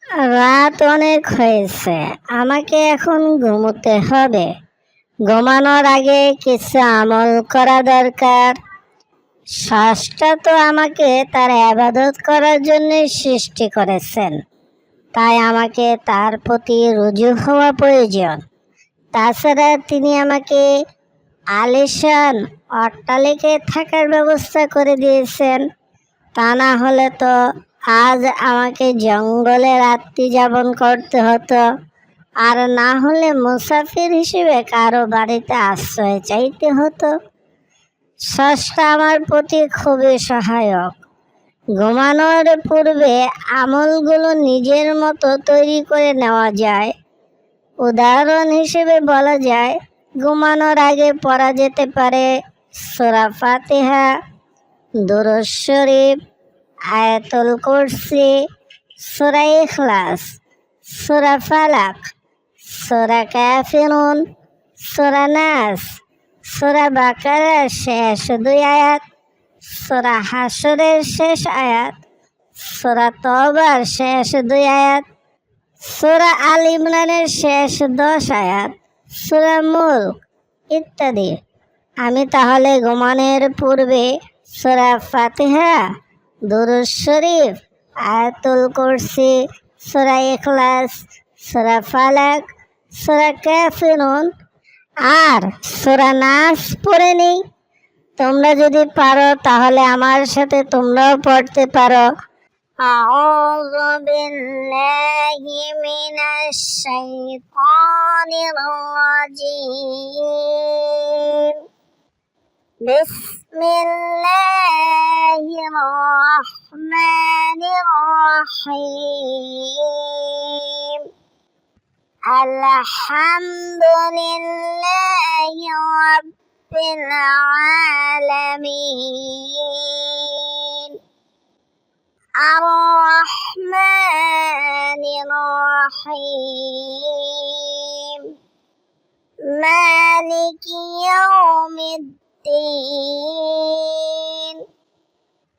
রাত অনেক হয়েছে, আমাকে এখন ঘুমোতে হবে। ঘুমানোর আগে কিছু আমল করা দরকার। স্রষ্টা তো আমাকে তার ইবাদত করার জন্য সৃষ্টি করেছেন, তাই আমাকে তার প্রতি রুজু হওয়া প্রয়োজন। তাছাড়া তিনি আমাকে আলিশান অট্টালিকায় থাকার ব্যবস্থা করে দিয়েছেন। তা না হলে তো আজ আমাকে জঙ্গলে রাত্রি যাপন করতে হতো, আর না হলে মুসাফির হিসেবে কারো বাড়িতে আশ্রয় চাইতে হতো। স্রষ্টা আমার প্রতি খুবই সহায়ক। ঘুমানোর পূর্বে আমলগুলো নিজের মতো তৈরি করে নেওয়া যায়। উদাহরণ হিসেবে বলা যায়, ঘুমানোর আগে পড়া যেতে পারে সূরা ফাতিহা, দুরূদ শরীফ, আয়াতুল কুরসি, সূরা ইখলাস, সূরা ফালাক, সূরা কাফিরুন, সূরা নাস, সূরা বাকারার শেষ 2 আয়াত, সূরা হাশরের শেষ আয়াত, সূরা তওবার শেষ 2 আয়াত, সূরা আল ইমরানের শেষ 10 আয়াত, সূরা মুলক ইত্যাদি। আমি তাহলে ঘুমানোর পূর্বে সূরা ফাতিহা, দুরূদ শরীফ, আয়াতুল কুরসি, সূরা ইখলাস, সূরা ফালাক, সূরা কাফিরুন আর সূরা নাস পড়ে নিই। তোমরা যদি পারো তাহলে আমার সাথে তোমরাও পড়তে পারো। আউযু বিল্লাহি মিনাশ শাইতানির রাজীম। বিসমিল্লাহির রাহমানির রাহিম। আলহামদুলিল্লাহি রাব্বিল আলামিন। আর-রাহমানির রাহিম। মালিকি ইয়াউমিদ্দিন।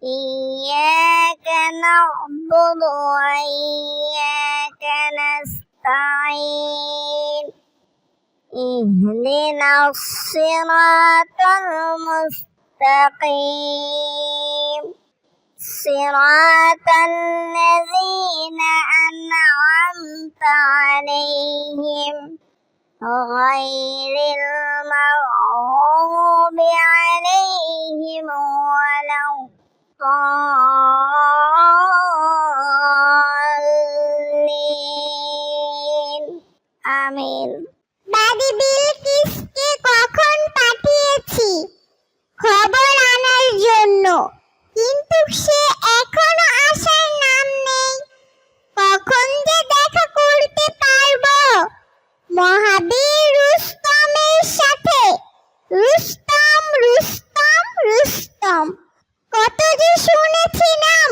ইয়াকা না'বুদু ওয়া ইয়াকা নাস্তাঈন। ইহদিনাস সিরাতাল মুস্তাকিম। সিরাতাল লাযীনা আন'আমতা আলাইহিম গায়রিল মাগযুবি আলাইহিম ওয়ালাদ-দাল্লিন। আমিন। দাদি বিলকিসকে কখন পাঠিয়েছি খবর আনার জন্য, কিন্তু সে এখনো আসার নাম নেই। কখন যে দেখা করতে পারবো মহাবীর রুস্তমের সাথে। রুস্তম রুস্তম রুস্তম, কত যে শুনেছি নাম,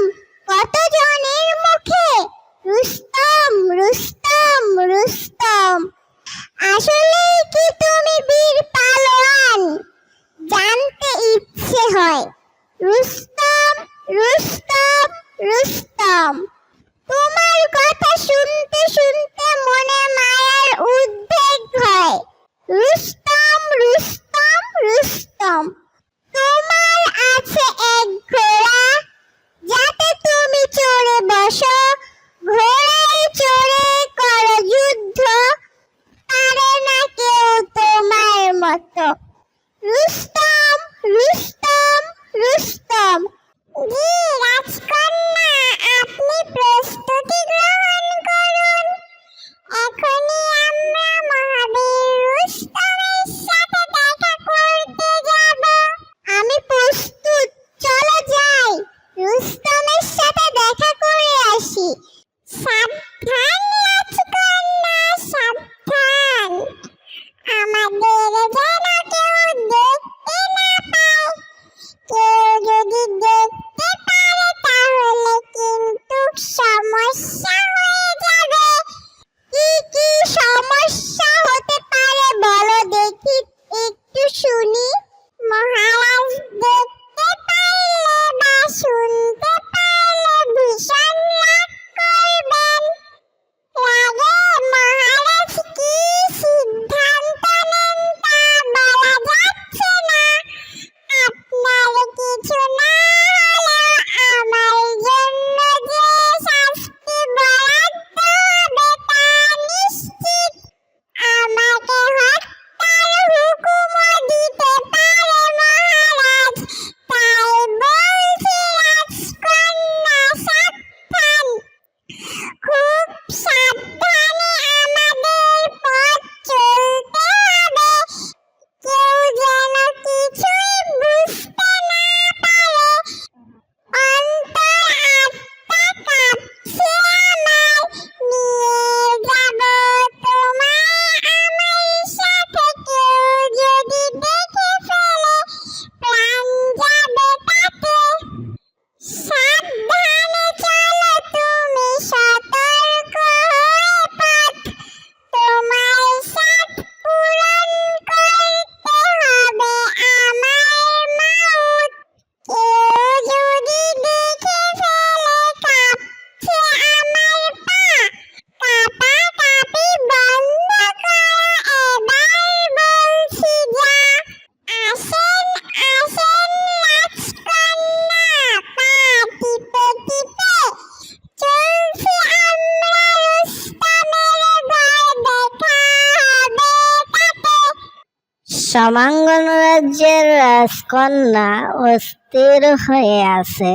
সমাঙ্গন রাজ্যের রাজকন্যা অস্থির হয়ে আছে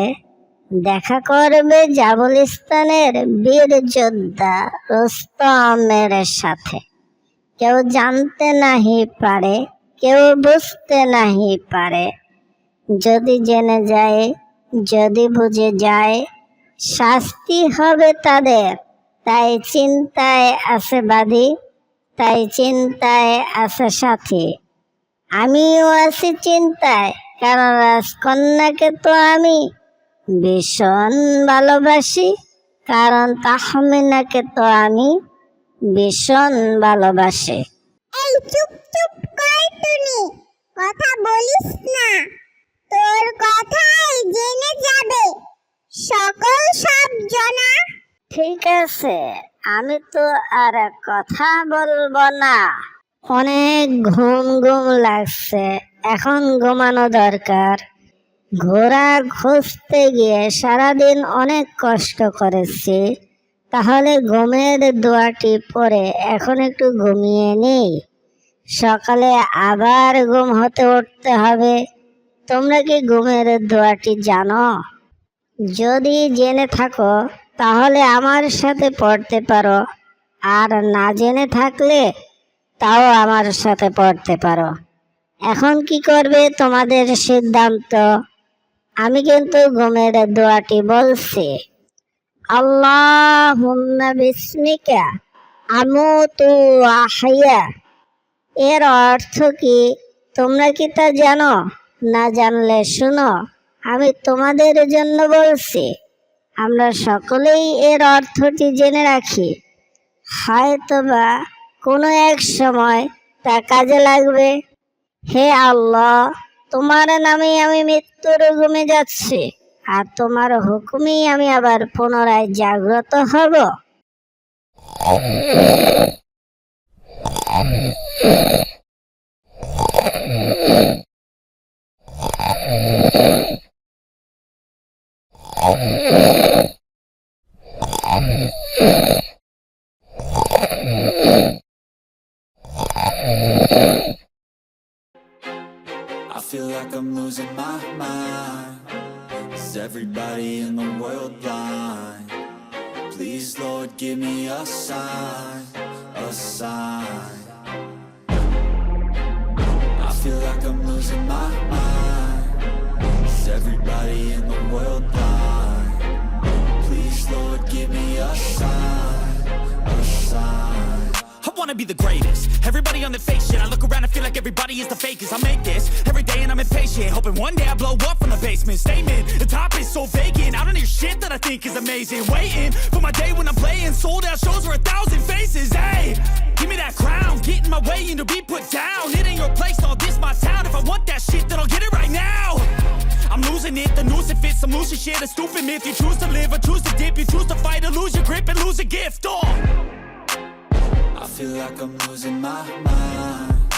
দেখা করবে জাবুলিস্তানের বীর যোদ্ধা রুস্তমের সাথে। কেউ জানতে নাহি পারে, কেউ বুঝতে নাহি পারে। যদি জেনে যায়, যদি বুঝে যায়, শাস্তি হবে তাদের। তাই চিন্তায় আছে বাদী, তাই চিন্তায় আছে সাথী। আমিও আছি চিন্তায়, কারণ রাজকন্যাকে তো আমি ভীষণ ভালোবাসি, কারণ তাহমিনাকে তো আমি ভীষণ ভালোবাসি। এই চুপ চুপ কর টুনি, কথা বলিস না। তোর কথাই জেনে যাবে সকল সব জনা। ঠিক আছে, আমি তো আর কথা বলবো না। অনেক ঘুম ঘুম লাগছে, এখন ঘুমানো দরকার। ঘোড়া খুঁজতে গিয়ে সারাদিন অনেক কষ্ট করেছি, তাহলে ঘুমের দোয়াটি পরে এখন একটু ঘুমিয়ে নেই। সকালে আবার ঘুম হতে উঠতে হবে। তোমরা কি ঘুমের দোয়াটি জানো? যদি জেনে থাকো তাহলে আমার সাথে পড়তে পারো, আর না জেনে থাকলে তাও আমার সাথে পড়তে পারো। এখন কি করবে তোমাদের সিদ্ধান্ত। আমি কিন্তু ঘুমের দোয়াটি বলছি। আল্লাহুম্মা বিসমিকা আমুতু ওয়া আহইয়া। এর অর্থ কি তোমরা কি তা জানো? না জানলে শুনো, আমি তোমাদের জন্য বলছি। আমরা সকলেই এর অর্থটি জেনে রাখি, হয়তোবা কোনো এক সময় তা কাজে লাগবে। হে আল্লাহ, তোমার নামে আমি মৃত্যুর ঘুমে যাচ্ছি, আর তোমার হুকুমেই আমি আবার পুনরায় জাগ্রত হব। I feel like I'm losing my mind. Is everybody in the world blind? Please, Lord, give me a sign, a sign. I feel like I'm losing my mind. Is everybody in the world blind? Please, Lord, give me a sign, a sign. I wanna be the greatest. Everybody on the fake shit. I look around and feel like everybody is the fakest. I make this every day and I'm impatient, hoping one day I blow up from the basement. Statement, the top is so vacant. I don't hear shit that I think is amazing. Waiting for my day when I'm playing sold out shows for 1,000 faces. Hey, give me that crown, get in my way and to be put down. It ain't your place, all this my town. If I want that shit, then I'll get it right now. I'm losing it, the noose it fits, I'm losing shit. A stupid myth, you choose to live or choose to dip. You choose to fight or lose your grip and lose a gift. Oh, I feel like I'm losing my mind.